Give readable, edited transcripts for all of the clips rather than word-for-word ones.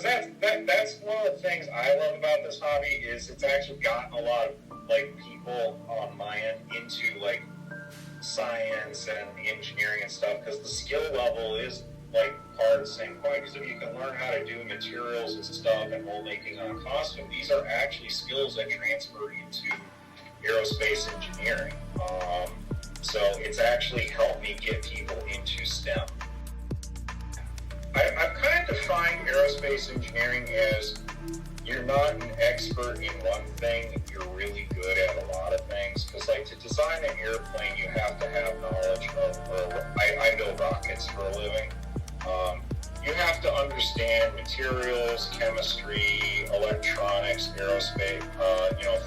because that's one of the things I love about this hobby is it's actually gotten a lot of like people on my end into like science and engineering and stuff, because the skill level is like part of the same coin. Because if you can learn how to do materials and stuff and mold making on a costume, these are actually skills that transfer into aerospace engineering. So it's actually helped me get people into STEM. I've kind of defined aerospace engineering as you're not an expert in one thing, you're really good at a lot of things. Because like to design an airplane, you have to have knowledge of, I build rockets for a living. You have to understand materials, chemistry, electronics, aerospace,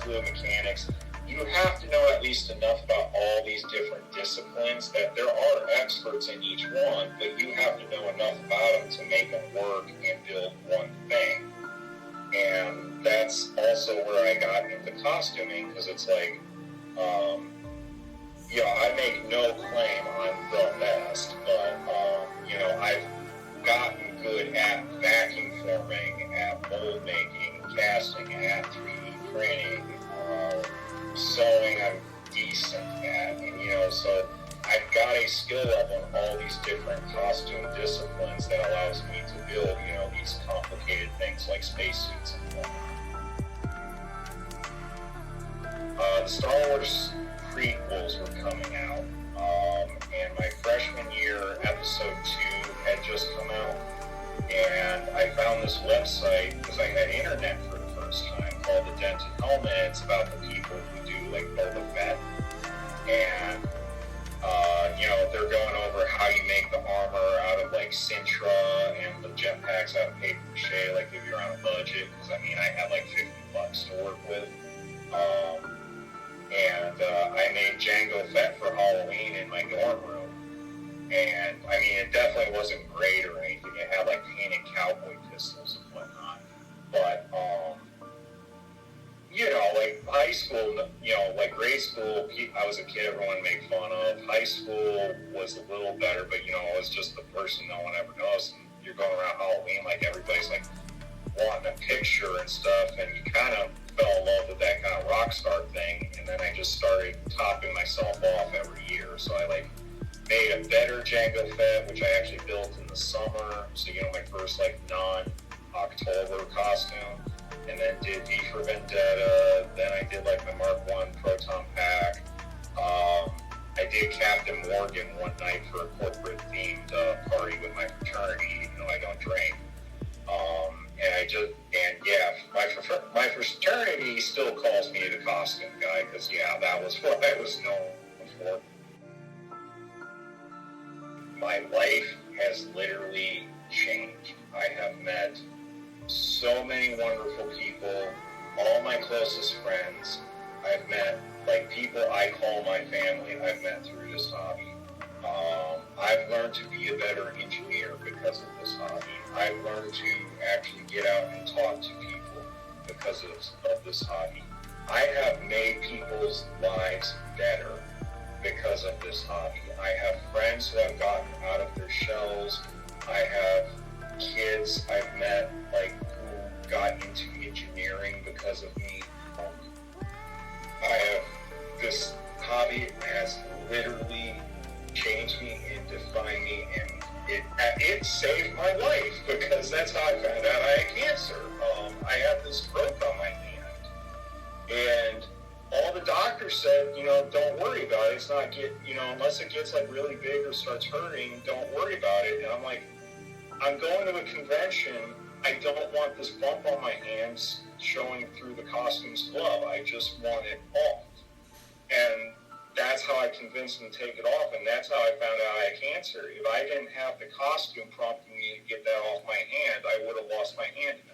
fluid mechanics. You have to know at least enough about all these different disciplines that there are experts in each one, but you have to know enough about them to make them work and build one thing. And that's also where I got into costuming, because it's like, I make no claim on the best, but, I've gotten good at vacuum forming, at mold making, casting, at 3D printing, sewing I'm decent at, and so I've got a skill level in all these different costume disciplines that allows me to build, these complicated things like spacesuits and whatnot. The Star Wars prequels were coming out, and my freshman year, episode 2 had just come out, and I found this website, because I had internet for the first time, called The Dented Helmet. It's about the people who do like Boba Fett, and they're going over how you make the armor out of like Sintra and the jetpacks out of paper mache, like if you're on a budget, because I had like $50 to work with. I made Jango Fett for Halloween in my dorm room, and it definitely wasn't great or anything. It had like painted cowboy pistols and whatnot, but like high school, like grade school, I was a kid everyone made fun of. High school was a little better, but I was just the person no one ever knows. And you're going around Halloween like everybody's like wanting a picture and stuff, and you kind of fell in love with that kind of rock star thing. And then I just started topping myself off every year. So I like made a better Jango Fett, which I actually built in the summer. So my first like non-October costume. And then did V for Vendetta, then I did like my Mark 1 Proton Pack. I did Captain Morgan one night for a corporate themed party with my fraternity, even though I don't drink. My fraternity still calls me the costume guy, because that was what I was known for. My life has literally changed. I have met so many wonderful people, all my closest friends. I've met like people I call my family. I've met through this hobby. I've learned to be a better engineer because of this hobby. I've learned to actually get out and talk to people because of this hobby. I have made people's lives better because of this hobby. I have friends who have gotten out of their shells. I have kids I've met who got into engineering because of me. This hobby has literally changed me and defined me, and it saved my life, because that's how I found out I had cancer. I had this growth on my hand, and all the doctors said, don't worry about it. It's not unless it gets like really big or starts hurting, don't worry about it. And I'm like, I'm going to a convention. I don't want this bump on my hands showing through the costume's glove. I just want it off. And that's how I convinced them to take it off, and that's how I found out I had cancer. If I didn't have the costume prompting me to get that off my hand, I would have lost my hand in